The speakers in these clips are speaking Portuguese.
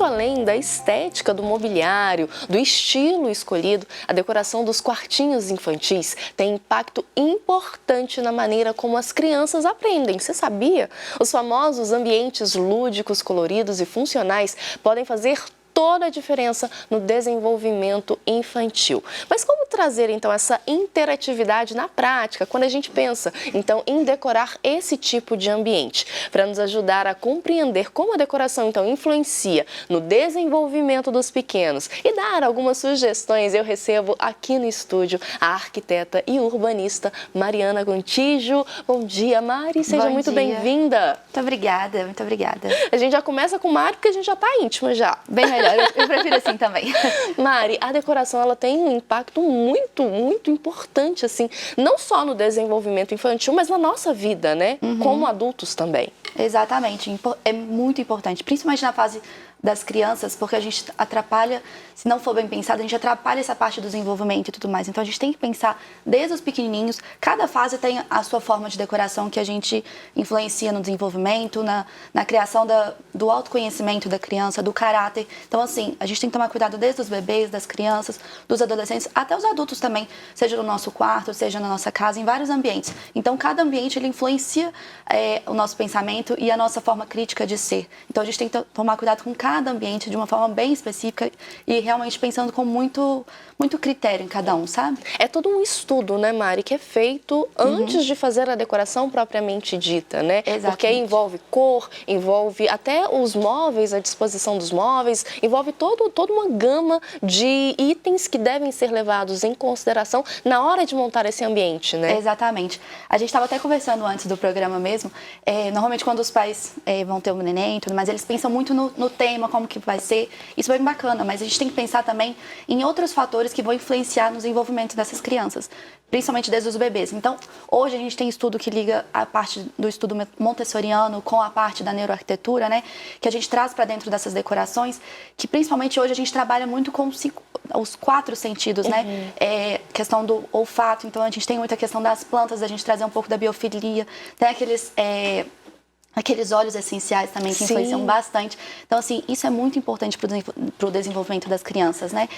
muito além da estética do mobiliário, do estilo escolhido, a decoração dos quartinhos infantis tem impacto importante na maneira como as crianças aprendem. Você sabia? Os famosos ambientes lúdicos, coloridos e funcionais podem fazer toda a diferença no desenvolvimento infantil. Mas como trazer, então, essa interatividade na prática, quando a gente pensa, então, em decorar esse tipo de ambiente? Para nos ajudar a compreender como a decoração, então, influencia no desenvolvimento dos pequenos e dar algumas sugestões, eu recebo aqui no estúdio a arquiteta e urbanista Mariana Gontijo. Bom dia, Mari. Seja muito bem-vinda. Muito obrigada, muito obrigada. A gente já começa com Mari porque a gente já está íntima já. Bem melhor, eu prefiro assim também. Mari, a decoração ela tem um impacto muito importante, assim, não só no desenvolvimento infantil, mas na nossa vida, né? Como adultos também. Exatamente, é muito importante, principalmente na fase das crianças, porque a gente atrapalha, se não for bem pensado, a gente atrapalha essa parte do desenvolvimento e tudo mais. Então a gente tem que pensar desde os pequenininhos, cada fase tem a sua forma de decoração que a gente influencia no desenvolvimento, na criação do autoconhecimento da criança, do caráter. Então assim, a gente tem que tomar cuidado desde os bebês, das crianças, dos adolescentes, até os adultos também, seja no nosso quarto, seja na nossa casa, em vários ambientes. Então cada ambiente ele influencia o nosso pensamento e a nossa forma crítica de ser. Então a gente tem que tomar cuidado com cada ambiente de uma forma bem específica e realmente pensando com muito critério em cada um, sabe? É todo um estudo, né, Mari, que é feito antes de fazer a decoração propriamente dita, né? Exatamente. Porque aí envolve cor, envolve até os móveis, a disposição dos móveis, envolve toda uma gama de itens que devem ser levados em consideração na hora de montar esse ambiente, né? Exatamente. A gente estava até conversando antes do programa mesmo, normalmente quando os pais vão ter um neném e tudo mais, eles pensam muito no tema, como que vai ser, isso é bem bacana, mas a gente tem que pensar também em outros fatores que vão influenciar no desenvolvimento dessas crianças, principalmente desde os bebês. Então, hoje a gente tem estudo que liga a parte do estudo montessoriano com a parte da neuroarquitetura, né, que a gente traz para dentro dessas decorações, que principalmente hoje a gente trabalha muito com os 4 sentidos, né, questão do olfato, então a gente tem muita questão das plantas, a gente trazer um pouco da biofilia, tem aqueles óleos essenciais também que influenciam bastante. Então, assim, isso é muito importante para o desenvolvimento das crianças, né?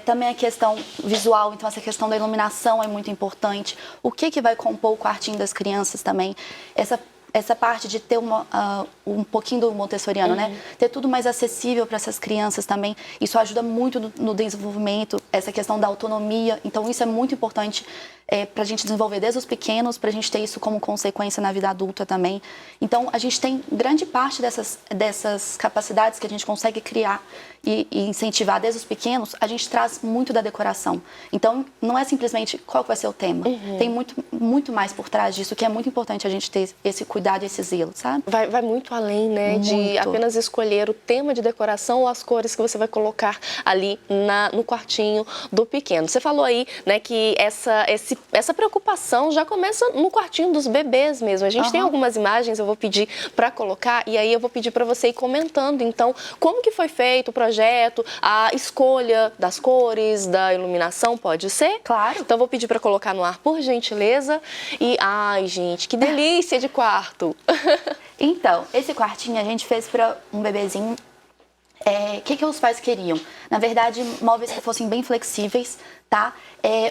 Também a questão visual, então essa questão da iluminação é muito importante. O que vai compor o quartinho das crianças também. Essa parte de ter um pouquinho do montessoriano, né? Ter tudo mais acessível para essas crianças também. Isso ajuda muito no desenvolvimento, essa questão da autonomia. Então, isso é muito importante para a gente desenvolver desde os pequenos, para a gente ter isso como consequência na vida adulta também. Então, a gente tem grande parte dessas capacidades que a gente consegue criar e incentivar desde os pequenos, a gente traz muito da decoração. Então, não é simplesmente qual vai ser o tema. Tem muito mais por trás disso, que é muito importante a gente ter esse cuidado e esse zelo, sabe? Vai muito além, né, de apenas escolher o tema de decoração ou as cores que você vai colocar ali no quartinho do pequeno. Você falou aí, né, que essa preocupação já começa no quartinho dos bebês mesmo. A gente tem algumas imagens, eu vou pedir para colocar e aí eu vou pedir para você ir comentando, então, como que foi feito o projeto, a escolha das cores, da iluminação, pode ser? Claro. Então, eu vou pedir para colocar no ar, por gentileza. E, ai, gente, que delícia de quarto! Então, esse quartinho a gente fez para um bebezinho. O que os pais queriam? Na verdade, móveis que fossem bem flexíveis, tá?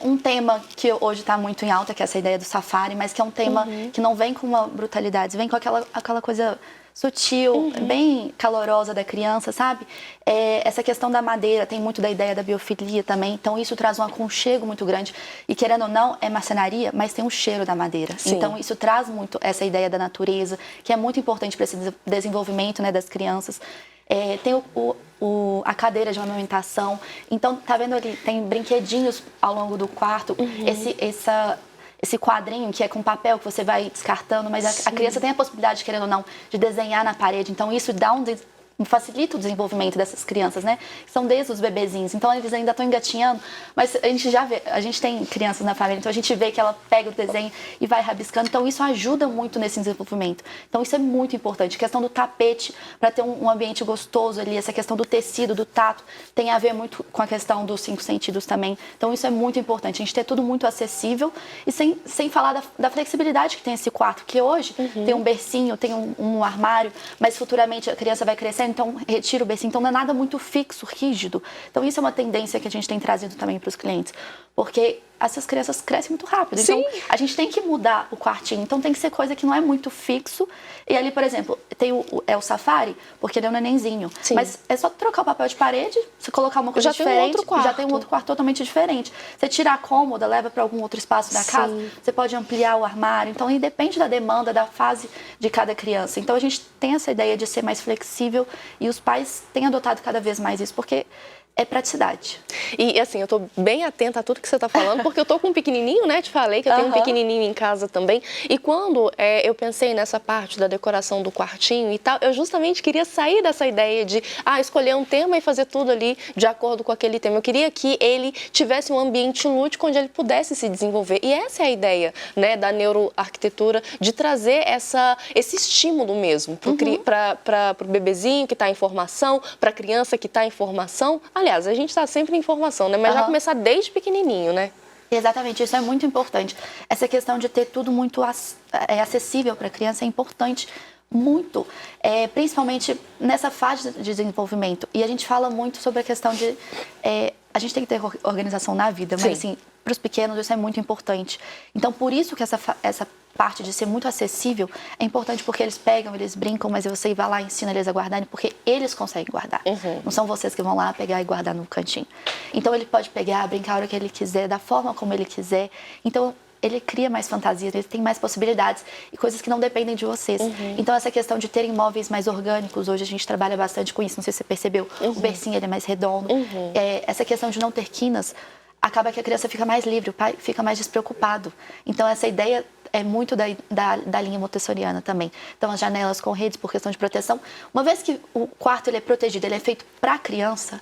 Um tema que hoje está muito em alta, que é essa ideia do safari, mas que é um tema que não vem com uma brutalidade, vem com aquela coisa sutil, bem calorosa da criança, sabe? Essa questão da madeira, tem muito da ideia da biofilia também, então isso traz um aconchego muito grande. E querendo ou não, é marcenaria, mas tem um cheiro da madeira. Sim. Então isso traz muito essa ideia da natureza, que é muito importante para esse desenvolvimento, né, das crianças. Tem a cadeira de amamentação. Então, tá vendo ali, tem brinquedinhos ao longo do quarto. Esse quadrinho que é com papel que você vai descartando, mas a criança tem a possibilidade, querendo ou não, de desenhar na parede. Então, isso dá facilita o desenvolvimento dessas crianças, né? São desde os bebezinhos, então eles ainda estão engatinhando, mas a gente já vê, a gente tem crianças na família, então a gente vê que ela pega o desenho e vai rabiscando, então isso ajuda muito nesse desenvolvimento. Então isso é muito importante. A questão do tapete, para ter um ambiente gostoso ali, essa questão do tecido, do tato, tem a ver muito com a questão dos 5 sentidos também. Então isso é muito importante, a gente ter tudo muito acessível e sem falar da flexibilidade que tem esse quarto, que hoje tem um bercinho, tem um armário, mas futuramente a criança vai crescendo, crescendo, então retira o bercinho. Então não é nada muito fixo, rígido. Então isso é uma tendência que a gente tem trazido também para os clientes. Porque essas crianças crescem muito rápido. Então, a gente tem que mudar o quartinho. Então, tem que ser coisa que não é muito fixo. E ali, por exemplo, tem o Safari, porque ele é um nenenzinho. Sim. Mas é só trocar o papel de parede, você colocar uma coisa diferente, já tem um outro quarto totalmente diferente. Você tira a cômoda, leva para algum outro espaço da casa, você pode ampliar o armário. Então, aí depende da demanda, da fase de cada criança. Então, a gente tem essa ideia de ser mais flexível e os pais têm adotado cada vez mais isso, porque é praticidade. E assim, eu tô bem atenta a tudo que você tá falando, porque eu tô com um pequenininho, né? Te falei que eu tenho um pequenininho em casa também. E quando eu pensei nessa parte da decoração do quartinho e tal, eu justamente queria sair dessa ideia de escolher um tema e fazer tudo ali de acordo com aquele tema. Eu queria que ele tivesse um ambiente lúdico onde ele pudesse se desenvolver. E essa é a ideia, né, da neuroarquitetura, de trazer esse estímulo mesmo para o bebezinho que está em formação, para a criança que está em formação. Aliás, a gente está sempre em formação, né? Mas já começar desde pequenininho, né? Exatamente, isso é muito importante. Essa questão de ter tudo muito acessível para a criança é importante, muito. Principalmente nessa fase de desenvolvimento. E a gente fala muito sobre a questão de... a gente tem que ter organização na vida, mas assim, para os pequenos isso é muito importante. Então, por isso que essa parte de ser muito acessível é importante, porque eles pegam, eles brincam, mas você vai lá e ensina eles a guardarem, porque eles conseguem guardar. Não são vocês que vão lá pegar e guardar no cantinho. Então, ele pode pegar, brincar a hora que ele quiser, da forma como ele quiser. Então, ele cria mais fantasias, ele tem mais possibilidades e coisas que não dependem de vocês. Então, essa questão de terem móveis mais orgânicos, hoje a gente trabalha bastante com isso, não sei se você percebeu, o bercinho ele é mais redondo. Essa questão de não ter quinas, acaba que a criança fica mais livre, o pai fica mais despreocupado. Então, essa ideia é muito da linha montessoriana também. Então, as janelas com redes por questão de proteção. Uma vez que o quarto ele é protegido, ele é feito para a criança,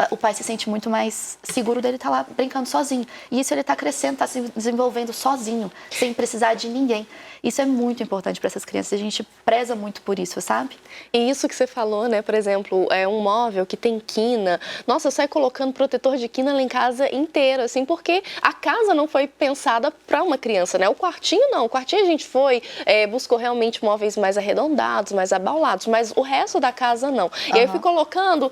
o pai se sente muito mais seguro dele estar lá brincando sozinho. E isso ele está crescendo, está se desenvolvendo sozinho, sem precisar de ninguém. Isso é muito importante para essas crianças. A gente preza muito por isso, sabe? E isso que você falou, né? Por exemplo, um móvel que tem quina. Nossa, eu saio colocando protetor de quina lá em casa inteira, assim, porque a casa não foi pensada para uma criança, né? O quartinho não. O quartinho a gente buscou realmente móveis mais arredondados, mais abaulados, mas o resto da casa não. E aí eu fui colocando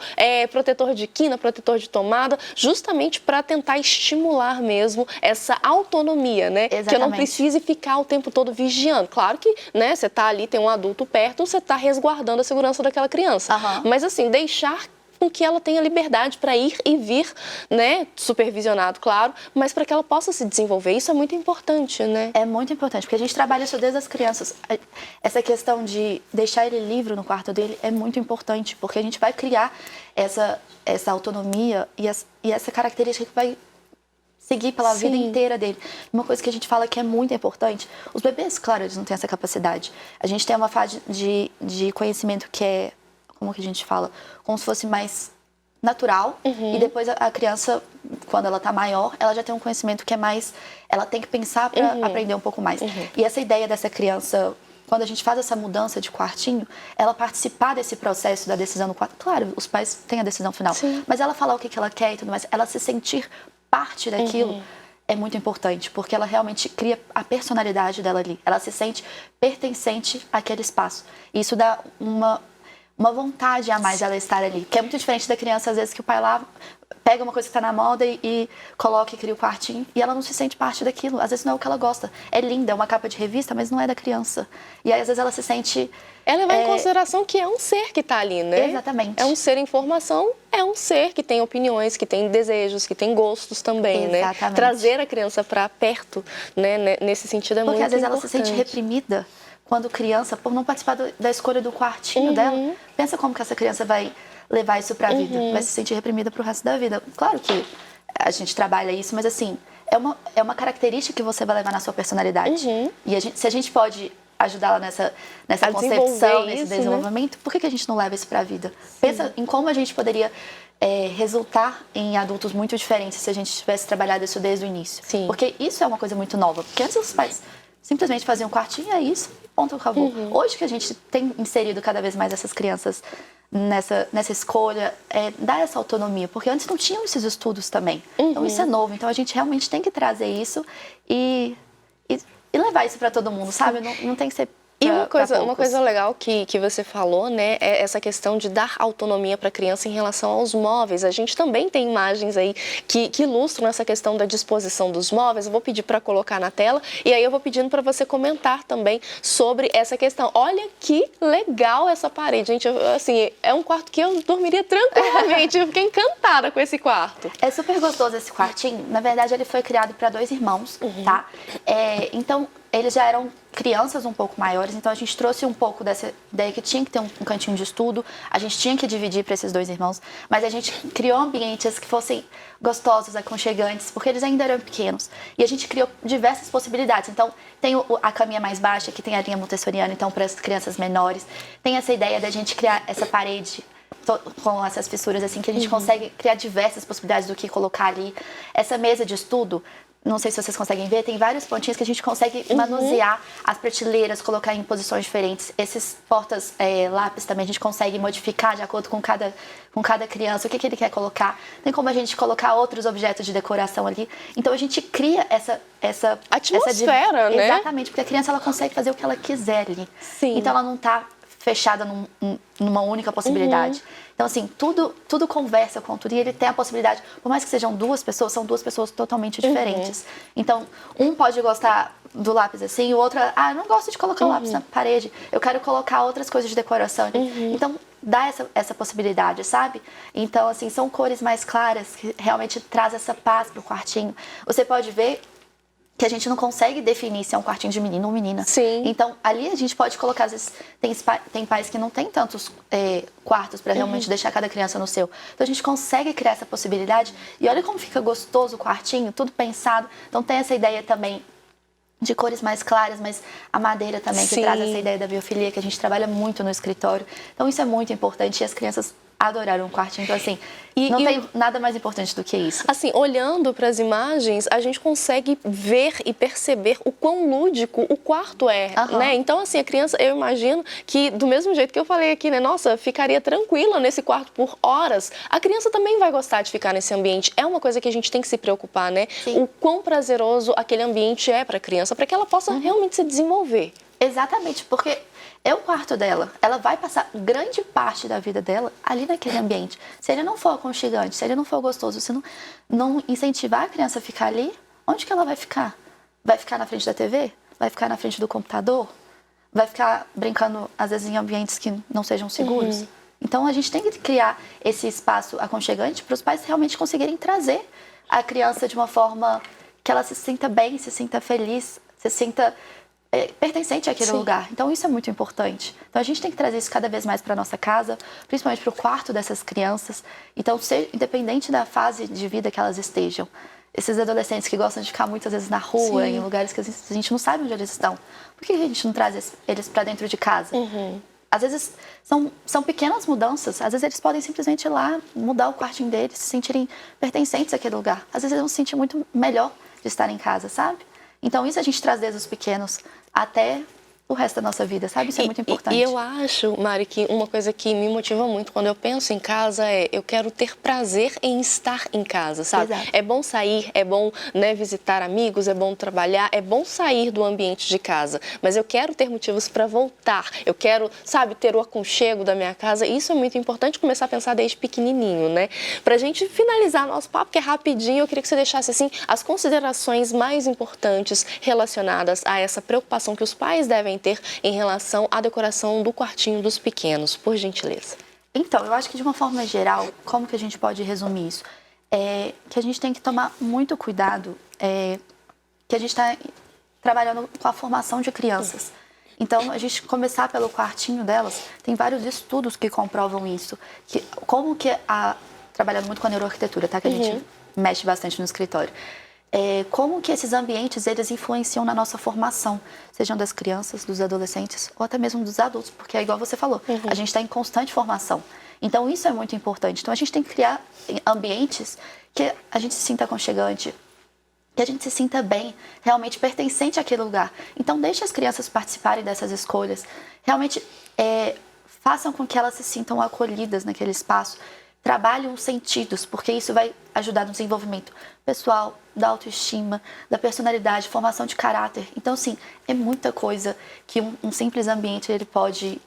protetor de quina, protetor de tomada, justamente para tentar estimular mesmo essa autonomia, né? Exatamente. Que eu não precise ficar o tempo todo vigiando. Claro que, né, você tá ali, tem um adulto perto, você tá resguardando a segurança daquela criança. Mas assim, deixar com que ela tenha liberdade para ir e vir, né, supervisionado, claro, mas para que ela possa se desenvolver. Isso é muito importante, né? É muito importante, porque a gente trabalha isso desde as crianças. Essa questão de deixar ele livre no quarto dele é muito importante, porque a gente vai criar essa autonomia e essa característica que vai seguir pela vida inteira dele. Uma coisa que a gente fala que é muito importante, os bebês, claro, eles não têm essa capacidade. A gente tem uma fase de conhecimento que é, como que a gente fala? Como se fosse mais natural. E depois a criança, quando ela tá maior, ela já tem um conhecimento que é mais... Ela tem que pensar para aprender um pouco mais. E essa ideia dessa criança, quando a gente faz essa mudança de quartinho, ela participar desse processo da decisão no quarto. Claro, os pais têm a decisão final. Mas ela falar o que ela quer e tudo mais, ela se sentir parte daquilo é muito importante, porque ela realmente cria a personalidade dela ali. Ela se sente pertencente àquele espaço. E isso dá uma vontade a mais ela estar ali, que é muito diferente da criança, às vezes, que o pai lá pega uma coisa que está na moda e coloca e cria o quartinho, e ela não se sente parte daquilo. Às vezes não é o que ela gosta. É linda, é uma capa de revista, mas não é da criança. E aí, às vezes, ela se sente... Ela leva em consideração que é um ser que está ali, né? Exatamente. É um ser em formação, é um ser que tem opiniões, que tem desejos, que tem gostos também, né? Trazer a criança para perto, né? Nesse sentido é muito importante. Porque às vezes ela se sente reprimida quando criança, por não participar da escolha do quartinho dela. Pensa como que essa criança vai levar isso para a vida. Vai se sentir reprimida para o resto da vida. Claro que a gente trabalha isso, mas assim, é uma característica que você vai levar na sua personalidade. E se a gente pode ajudá-la nessa concepção, nesse desenvolvimento, por que a gente não leva isso para a vida? Pensa em como a gente poderia resultar em adultos muito diferentes se a gente tivesse trabalhado isso desde o início. Porque isso é uma coisa muito nova. Porque antes os pais simplesmente faziam um quartinho, é isso, ponto, acabou. Hoje que a gente tem inserido cada vez mais essas crianças nessa escolha, dar essa autonomia, porque antes não tinham esses estudos também. Então isso é novo, então a gente realmente tem que trazer isso e levar isso para todo mundo, sabe? Não tem que ser E uma coisa legal que você falou, né, é essa questão de dar autonomia para a criança em relação aos móveis. A gente também tem imagens aí que ilustram essa questão da disposição dos móveis. Eu vou pedir para colocar na tela e aí eu vou pedindo para você comentar também sobre essa questão. Olha que legal essa parede, gente. Assim, é um quarto que eu dormiria tranquilamente. Eu fiquei encantada com esse quarto. É super gostoso esse quartinho. Na verdade, ele foi criado para 2 irmãos, tá? Então, eles já eram crianças um pouco maiores, então a gente trouxe um pouco dessa ideia que tinha que ter um cantinho de estudo, a gente tinha que dividir para esses 2 irmãos, mas a gente criou ambientes que fossem gostosos, aconchegantes, porque eles ainda eram pequenos. E a gente criou diversas possibilidades. Então, tem a caminha mais baixa, que tem a linha montessoriana, então para as crianças menores. Tem essa ideia da gente criar essa parede com essas fissuras, assim, que a gente consegue criar diversas possibilidades do que colocar ali. Essa mesa de estudo, não sei se vocês conseguem ver, tem vários pontinhos que a gente consegue manusear as prateleiras, colocar em posições diferentes. Esses portas lápis também a gente consegue modificar de acordo com cada criança, o que ele quer colocar. Tem como a gente colocar outros objetos de decoração ali. Então a gente cria essa atmosfera, né? Exatamente, porque a criança ela consegue fazer o que ela quiser ali. Sim. Então ela não está fechada numa única possibilidade. Então, assim, tudo conversa com tudo e ele tem a possibilidade, por mais que sejam 2 pessoas, são 2 pessoas totalmente diferentes. Então, um pode gostar do lápis assim, o outro, eu não gosto de colocar o lápis na parede, eu quero colocar outras coisas de decoração. Então, dá essa possibilidade, sabe? Então, assim, são cores mais claras que realmente traz essa paz pro quartinho. Você pode ver que a gente não consegue definir se é um quartinho de menino ou menina. Sim. Então, ali a gente pode colocar, às vezes, tem pais que não tem tantos quartos para realmente deixar cada criança no seu. Então, a gente consegue criar essa possibilidade. E olha como fica gostoso o quartinho, tudo pensado. Então, tem essa ideia também de cores mais claras, mas a madeira também, que traz essa ideia da biofilia, que a gente trabalha muito no escritório. Então, isso é muito importante e as crianças adoraram o quartinho. Então, assim, não tem nada mais importante do que isso. Assim, olhando para as imagens, a gente consegue ver e perceber o quão lúdico o quarto é, né? Então, assim, a criança, eu imagino que, do mesmo jeito que eu falei aqui, né? Nossa, ficaria tranquila nesse quarto por horas. A criança também vai gostar de ficar nesse ambiente. É uma coisa que a gente tem que se preocupar, né? Sim. O quão prazeroso aquele ambiente é para a criança, para que ela possa realmente se desenvolver. Exatamente, porque é o quarto dela. Ela vai passar grande parte da vida dela ali naquele ambiente. Se ele não for aconchegante, se ele não for gostoso, se não incentivar a criança a ficar ali, onde que ela vai ficar? Vai ficar na frente da TV? Vai ficar na frente do computador? Vai ficar brincando, às vezes, em ambientes que não sejam seguros? Então, a gente tem que criar esse espaço aconchegante para os pais realmente conseguirem trazer a criança de uma forma que ela se sinta bem, se sinta feliz, se sinta pertencente àquele lugar. Então, isso é muito importante. Então, a gente tem que trazer isso cada vez mais para a nossa casa, principalmente para o quarto dessas crianças. Então, independente da fase de vida que elas estejam, esses adolescentes que gostam de ficar muitas vezes na rua, em lugares que a gente não sabe onde eles estão, por que a gente não traz eles para dentro de casa? Às vezes, são pequenas mudanças. Às vezes, eles podem simplesmente ir lá, mudar o quartinho deles, se sentirem pertencentes àquele lugar. Às vezes, eles vão se sentir muito melhor de estar em casa, sabe? Então, isso a gente traz desde os pequenos até o resto da nossa vida, sabe? Isso é muito importante. E eu acho, Mari, que uma coisa que me motiva muito quando eu penso em casa eu quero ter prazer em estar em casa, sabe? Exato. É bom sair, é bom, né, visitar amigos, é bom trabalhar, é bom sair do ambiente de casa, mas eu quero ter motivos para voltar, eu quero, sabe, ter o aconchego da minha casa, e isso é muito importante começar a pensar desde pequenininho, né? Pra gente finalizar nosso papo, que é rapidinho, eu queria que você deixasse, assim, as considerações mais importantes relacionadas a essa preocupação que os pais devem ter em relação à decoração do quartinho dos pequenos, por gentileza. Então, eu acho que de uma forma geral, como que a gente pode resumir isso? Que a gente tem que tomar muito cuidado, que a gente está trabalhando com a formação de crianças. Então, a gente começar pelo quartinho delas, tem vários estudos que comprovam isso. Trabalhando muito com a neuroarquitetura, tá? Que a gente mexe bastante no escritório. Como que esses ambientes, eles influenciam na nossa formação, sejam das crianças, dos adolescentes ou até mesmo dos adultos, porque é igual você falou, a gente está em constante formação. Então, isso é muito importante. Então, a gente tem que criar ambientes que a gente se sinta aconchegante, que a gente se sinta bem, realmente pertencente àquele lugar. Então, deixe as crianças participarem dessas escolhas. Realmente, façam com que elas se sintam acolhidas naquele espaço. trabalhe os sentidos, porque isso vai ajudar no desenvolvimento pessoal, da autoestima, da personalidade, formação de caráter. Então, sim, é muita coisa que um simples ambiente ele pode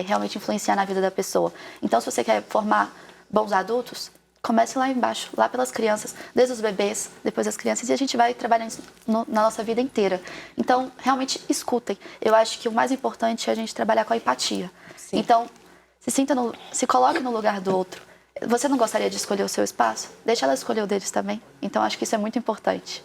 realmente influenciar na vida da pessoa. Então, se você quer formar bons adultos, comece lá embaixo, lá pelas crianças, desde os bebês, depois as crianças, e a gente vai trabalhando isso na nossa vida inteira. Então, realmente, escutem. Eu acho que o mais importante é a gente trabalhar com a empatia. Sim. Então, se coloque no lugar do outro. Você não gostaria de escolher o seu espaço? Deixa ela escolher o deles também. Então, acho que isso é muito importante.